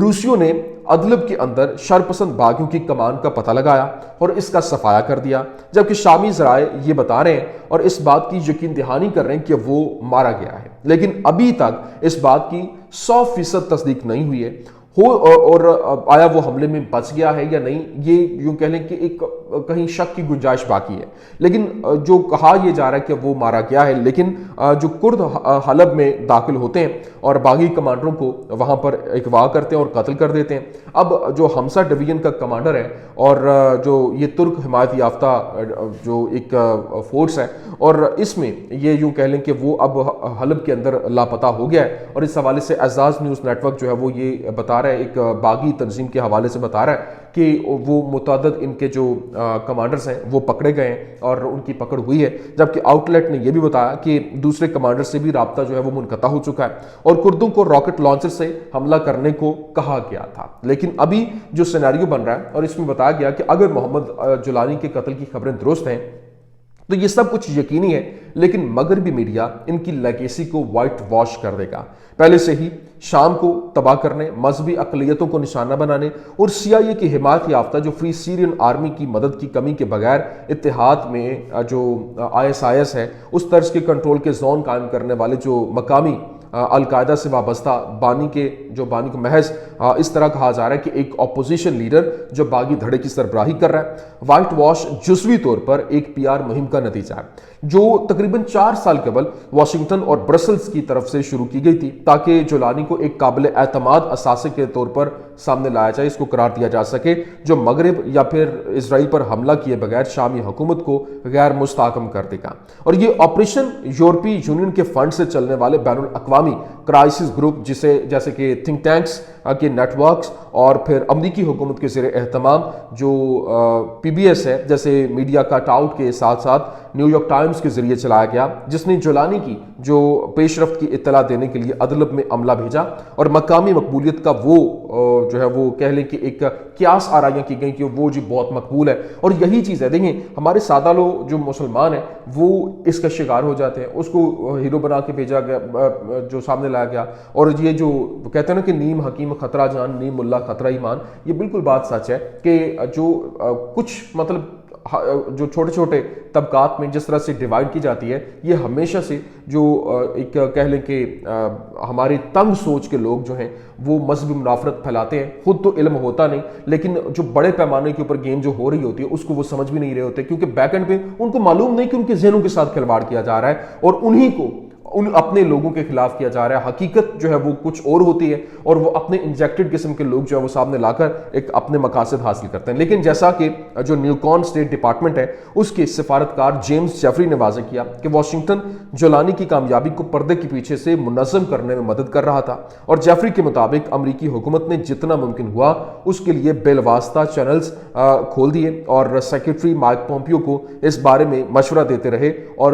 روسیوں نے ادلب کے اندر شرپسند باغیوں کی کمان کا پتہ لگایا اور اس کا صفایا کر دیا، جبکہ شامی ذرائع یہ بتا رہے ہیں اور اس بات کی یقین دہانی کر رہے ہیں کہ وہ مارا گیا ہے، لیکن ابھی تک اس بات کی 100% تصدیق نہیں ہوئی ہے اور آیا وہ حملے میں بچ گیا ہے یا نہیں، یہ یوں کہہ لیں کہ ایک کہیں شک کی گنجائش باقی ہے، لیکن جو کہا یہ جا رہا ہے کہ وہ مارا گیا ہے۔ لیکن جو کرد حلب میں داخل ہوتے ہیں اور باغی کمانڈروں کو وہاں پر اغوا کرتے ہیں اور قتل کر دیتے ہیں، اب جو حمزہ ڈویژن کا کمانڈر ہے اور جو یہ ترک حمایت یافتہ جو ایک فورس ہے، اور اس میں یہ یوں کہہ لیں کہ وہ اب حلب کے اندر لاپتہ ہو گیا ہے، اور اس حوالے سے اعزاز نیوز نیٹ ورک جو ہے وہ یہ بتا رہا ہے، ایک باغی تنظیم کے حوالے سے بتا رہا ہے کہ وہ متعدد ان کے جو کمانڈرز ہیں وہ پکڑے گئے ہیں اور ان کی پکڑ ہوئی ہے، جبکہ آؤٹ لیٹ نے یہ بھی بتایا کہ دوسرے کمانڈر سے بھی رابطہ جو ہے وہ منقطع ہو چکا ہے اور کردوں کو راکٹ لانچر سے حملہ کرنے کو کہا گیا تھا۔ لیکن ابھی جو سیناریو بن رہا ہے اور اس میں بتایا گیا کہ اگر محمد جولانی کے قتل کی خبریں درست ہیں تو یہ سب کچھ یقینی ہے، لیکن مغربی میڈیا ان کی لیگیسی کو وائٹ واش کر دے گا، پہلے سے ہی شام کو تباہ کرنے، مذہبی اقلیتوں کو نشانہ بنانے اور CIA کی حمایت یافتہ جو فری سیرین آرمی کی مدد کی کمی کے بغیر اتحاد میں جو ISIS ہے اس طرز کے کنٹرول کے زون قائم کرنے والے جو مقامی القاعدہ سے وابستہ بانی کو محض اس طرح کہا جا رہا ہے کہ ایک اپوزیشن لیڈر جو باغی دھڑے کی سربراہی کر رہا ہے۔ وائٹ واش جزوی طور پر ایک PR مہم کا نتیجہ ہے جو تقریباً 4 سال قبل واشنگٹن اور برسلز کی طرف سے شروع کی گئی تھی تاکہ جولانی کو ایک قابل اعتماد اثاثے کے طور پر سامنے لایا جائے، اس کو قرار دیا جا سکے جو مغرب یا پھر اسرائیل پر حملہ کیے بغیر شامی حکومت کو غیر مستحکم کر دے گا۔ اور یہ آپریشن یورپی یونین کے فنڈ سے چلنے والے بین الاقوامی کرائسس گروپ جیسے کہ تھنک ٹینکس کے نیٹ ورکس اور پھر امریکی حکومت کے زیر اہتمام جو PBS ہے جیسے میڈیا کٹ آؤٹ کے ساتھ ساتھ نیو یارک ٹائمز کے ذریعے چلایا گیا، جس نے جولانی کی جو پیش رفت کی اطلاع دینے کے لیے ادلب میں عملہ بھیجا اور مقامی مقبولیت کا وہ جو ہے وہ کہہ لیں کہ ایک قیاس آرائیاں کی گئیں کہ وہ جی بہت مقبول ہے، اور یہی چیز ہے۔ دیکھیں ہمارے سادہ لوگ جو مسلمان ہیں وہ اس کا شکار ہو جاتے ہیں، اس کو ہیرو بنا کے بھیجا گیا جو سامنے لایا گیا، اور یہ جو کہتے ہیں نا کہ نیم حکیم خطرہ جان نیم ملا خطرہ ایمان، یہ بالکل بات سچ ہے کہ جو کچھ مطلب جو چھوٹے چھوٹے طبقات میں جس طرح سے ڈیوائڈ کی جاتی ہے، یہ ہمیشہ سے جو ایک کہہ لیں کہ ہماری تنگ سوچ کے لوگ جو ہیں وہ مذہبی منافرت پھیلاتے ہیں، خود تو علم ہوتا نہیں لیکن جو بڑے پیمانے کے اوپر گیم جو ہو رہی ہوتی ہے اس کو وہ سمجھ بھی نہیں رہے ہوتے، کیونکہ بیک اینڈ پہ ان کو معلوم نہیں کہ ان کے ذہنوں کے ساتھ کھلواڑ کیا جا رہا ہے اور انہی کو اپنے لوگوں کے خلاف کیا جا رہا ہے۔ حقیقت جو ہے وہ کچھ اور ہوتی ہے اور وہ اپنے انجیکٹڈ قسم کے لوگ جو ہے وہ سامنے لا کر ایک اپنے مقاصد حاصل کرتے ہیں۔ لیکن جیسا کہ جو نیوکون اسٹیٹ ڈپارٹمنٹ ہے اس کے سفارتکار جیمز جیفری نے واضح کیا کہ واشنگٹن جولانی کی کامیابی کو پردے کے پیچھے سے منظم کرنے میں مدد کر رہا تھا، اور جیفری کے مطابق امریکی حکومت نے جتنا ممکن ہوا اس کے لیے بالواسطہ چینلز کھول دیے اور سیکرٹری مائک پومپیو کو اس بارے میں مشورہ دیتے رہے، اور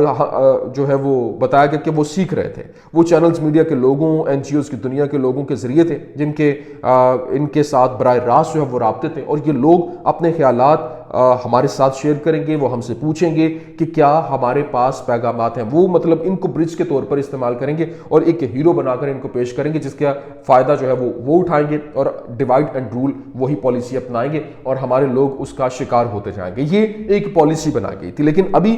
جو ہے وہ بتایا گیا کہ وہ سیکھ رہے تھے۔ وہ چینلز میڈیا کے لوگوں، NGOs کی دنیا کے لوگوں کے ذریعے تھے جن کے ان کے ساتھ براہ راست جو ہے وہ رابطے تھے، اور یہ لوگ اپنے خیالات ہمارے ساتھ شیئر کریں گے، وہ ہم سے پوچھیں گے کہ کیا ہمارے پاس پیغامات ہیں، وہ مطلب ان کو برج کے طور پر استعمال کریں گے اور ایک ہیرو بنا کر ان کو پیش کریں گے جس کا فائدہ جو ہے وہ اٹھائیں گے اور ڈیوائڈ اینڈ رول وہی پالیسی اپنائیں گے اور ہمارے لوگ اس کا شکار ہوتے جائیں گے۔ یہ ایک پالیسی بنا گئی تھی، لیکن ابھی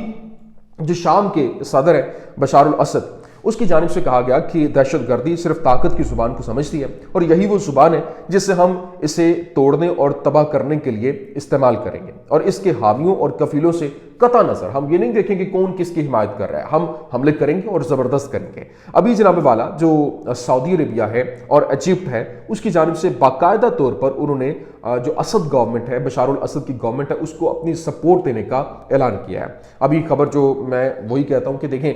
جو شام کے صدر ہے بشار الاسد، اس کی جانب سے کہا گیا کہ دہشت گردی صرف طاقت کی زبان کو سمجھتی ہے اور یہی وہ زبان ہے جس سے ہم اسے توڑنے اور تباہ کرنے کے لیے استعمال کریں گے، اور اس کے حامیوں اور کفیلوں سے قطع نظر ہم یہ نہیں دیکھیں کہ کون کس کی حمایت کر رہا ہے، ہم حملے کریں گے اور زبردست کریں گے۔ ابھی جناب والا جو سعودی عربیہ ہے اور ایجپٹ ہے اس کی جانب سے باقاعدہ طور پر انہوں نے جو اسد گورنمنٹ ہے، بشار الاسد کی گورنمنٹ ہے، اس کو اپنی سپورٹ دینے کا اعلان کیا ہے۔ ابھی خبر جو میں وہی کہتا ہوں کہ دیکھیں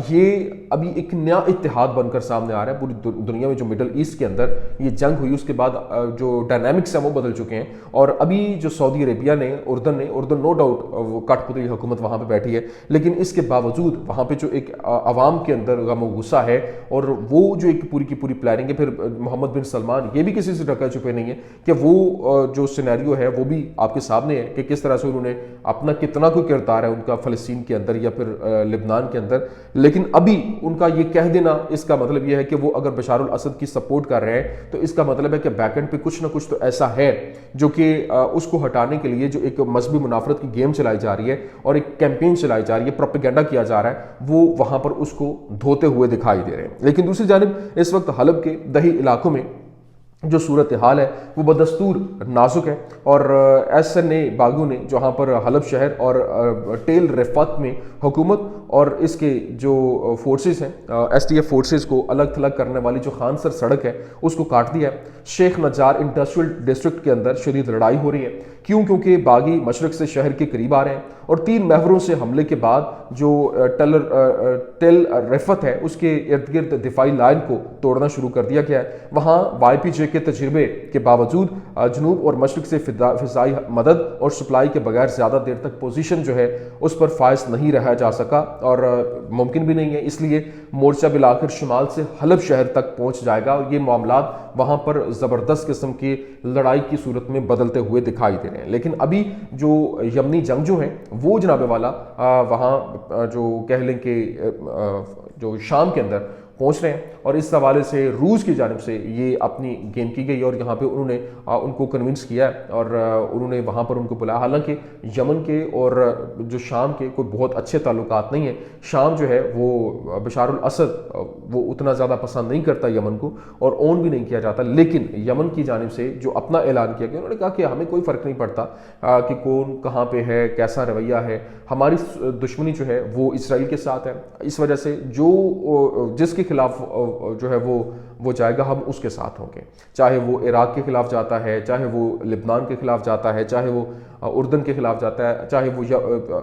یہ ابھی ایک نیا اتحاد بن کر سامنے آ رہا ہے پوری دنیا میں، جو مڈل ایسٹ کے اندر یہ جنگ ہوئی اس کے بعد جو ڈائنامکس ہیں وہ بدل چکے ہیں، اور ابھی جو سعودی عربیہ نے اردن نو ڈاؤٹ وہ کٹ پتلی حکومت وہاں پہ بیٹھی ہے، لیکن اس کے باوجود وہاں پہ جو ایک عوام کے اندر غم و غصہ ہے، اور وہ جو ایک پوری کی پوری پلاننگ ہے، پھر محمد بن سلمان یہ بھی کسی سے ڈھکا چھپے نہیں ہے کہ وہ جو سینیریو ہے وہ بھی آپ کے سامنے ہے کہ کس طرح سے انہوں نے اپنا کتنا کوئی کردار ہے ان کا فلسطین کے اندر یا پھر لبنان کے اندر، لیکن ابھی ان کا یہ کہہ دینا اس کا مطلب یہ ہے کہ وہ اگر بشار الاسد کی سپورٹ کر رہے ہیں تو اس کا مطلب ہے کہ بیک اینڈ پہ کچھ نہ کچھ تو ایسا ہے جو کہ اس کو ہٹانے کے لیے جو ایک مذہبی منافرت کی گیم چلائی جا رہی ہے اور ایک کیمپین چلائی جا رہی ہے، پروپیگنڈا کیا جا رہا ہے، وہ وہاں پر اس کو دھوتے ہوئے دکھائی دے رہے ہیں۔ لیکن دوسری جانب اس وقت حلب کے دیہی علاقوں میں جو صورتحال ہے وہ بدستور نازک ہے، اور ایس این اے باغیوں نے جہاں پر حلب شہر اور ٹیل رفات میں حکومت اور اس کے جو فورسز ہیں ایس ٹی ایف فورسز کو الگ تھلگ کرنے والی جو خان سر سڑک ہے اس کو کاٹ دیا ہے۔ شیخ نجار انڈسٹریل ڈسٹرکٹ کے اندر شدید لڑائی ہو رہی ہے، کیونکہ باغی مشرق سے شہر کے قریب آ رہے ہیں اور 3 محوروں سے حملے کے بعد جو ٹیل رفت ہے اس کے ارد گرد دفاعی لائن کو توڑنا شروع کر دیا گیا ہے۔ وہاں وائی پی جے کے تجربے کے باوجود جنوب اور مشرق سے فضائی مدد اور سپلائی کے بغیر زیادہ دیر تک پوزیشن جو ہے اس پر فائز نہیں رہا جا سکا، اور ممکن بھی نہیں ہے، اس لیے مورچہ بالآخر شمال سے حلب شہر تک پہنچ جائے گا، اور یہ معاملات وہاں پر زبردست قسم کی لڑائی کی صورت میں بدلتے ہوئے دکھائی دے رہے ہیں۔ لیکن ابھی جو یمنی جنگجو ہیں وہ جناب والا وہاں جو کہہ لیں کہ جو شام کے اندر پہنچ رہے ہیں، اور اس حوالے سے روس کی جانب سے یہ اپنی گیم کی گئی اور یہاں پہ انہوں نے ان کو کنونس کیا ہے اور انہوں نے وہاں پر ان کو بلایا۔ حالانکہ یمن کے اور جو شام کے کوئی بہت اچھے تعلقات نہیں ہیں، شام جو ہے وہ بشار الاسد وہ اتنا زیادہ پسند نہیں کرتا یمن کو اور اون بھی نہیں کیا جاتا، لیکن یمن کی جانب سے جو اپنا اعلان کیا گیا انہوں نے کہا کہ ہمیں کوئی فرق نہیں پڑتا کہ کون کہاں پہ ہے، کیسا رویہ ہے، ہماری دشمنی جو ہے وہ اسرائیل کے ساتھ ہے، اس وجہ سے جس کے خلاف جو ہے وہ جائے گا ہم اس کے ساتھ ہوں گے، چاہے وہ عراق کے خلاف جاتا ہے، چاہے وہ لبنان کے خلاف جاتا ہے، چاہے وہ اردن کے خلاف جاتا ہے، چاہے وہ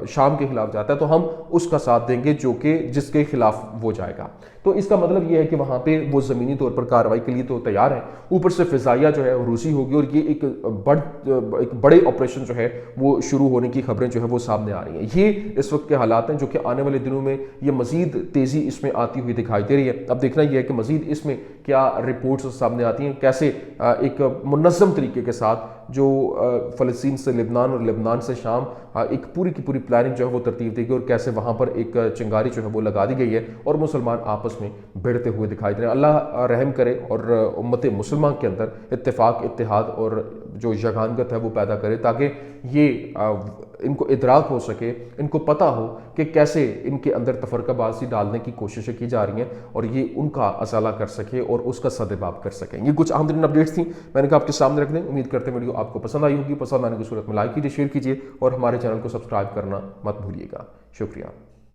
شام کے خلاف جاتا ہے، تو ہم اس کا ساتھ دیں گے جو کہ جس کے خلاف وہ جائے گا۔ تو اس کا مطلب یہ ہے کہ وہاں پہ وہ زمینی طور پر کارروائی کے لیے تو تیار ہے، اوپر سے فضائیہ جو ہے روسی ہوگی، اور یہ ایک بڑے آپریشن جو ہے وہ شروع ہونے کی خبریں جو ہے وہ سامنے آ رہی ہیں۔ یہ اس وقت کے حالات ہیں جو کہ آنے والے دنوں میں یہ مزید تیزی اس میں آتی ہوئی دکھائی دے رہی ہے۔ اب دیکھنا یہ ہے کہ مزید اس میں کیا رپورٹس سامنے آتی ہیں، کیسے ایک منظم طریقے کے ساتھ جو فلسطین سے لبنان اور لبنان سے شام ایک پوری کی پوری پلاننگ جو ہے وہ ترتیب دی گئی، اور کیسے وہاں پر ایک چنگاری جو ہے وہ لگا دی گئی ہے اور مسلمان آپس میں بھیڑتے ہوئے دکھائی دے رہے ہیں۔ اللہ رحم کرے اور امت مسلمان کے اندر اتفاق، اتحاد اور جو یگانگت ہے وہ پیدا کرے، تاکہ یہ ان کو ادراک ہو سکے، ان کو پتہ ہو کہ کیسے ان کے اندر تفرقہ بازی ڈالنے کی کوششیں کی جا رہی ہیں، اور یہ ان کا ازالہ کر سکے اور اس کا سدباب کر سکیں۔ یہ کچھ اہم ترین اپڈیٹس تھیں، میں نے کہا آپ کے سامنے رکھ دیں۔ امید کرتے ہیں ویڈیو آپ کو پسند آئی ہوگی، پسند آنے کی صورت میں لائک کیجیے، شیئر کیجیے اور ہمارے چینل کو سبسکرائب کرنا مت بھولیے گا۔ شکریہ۔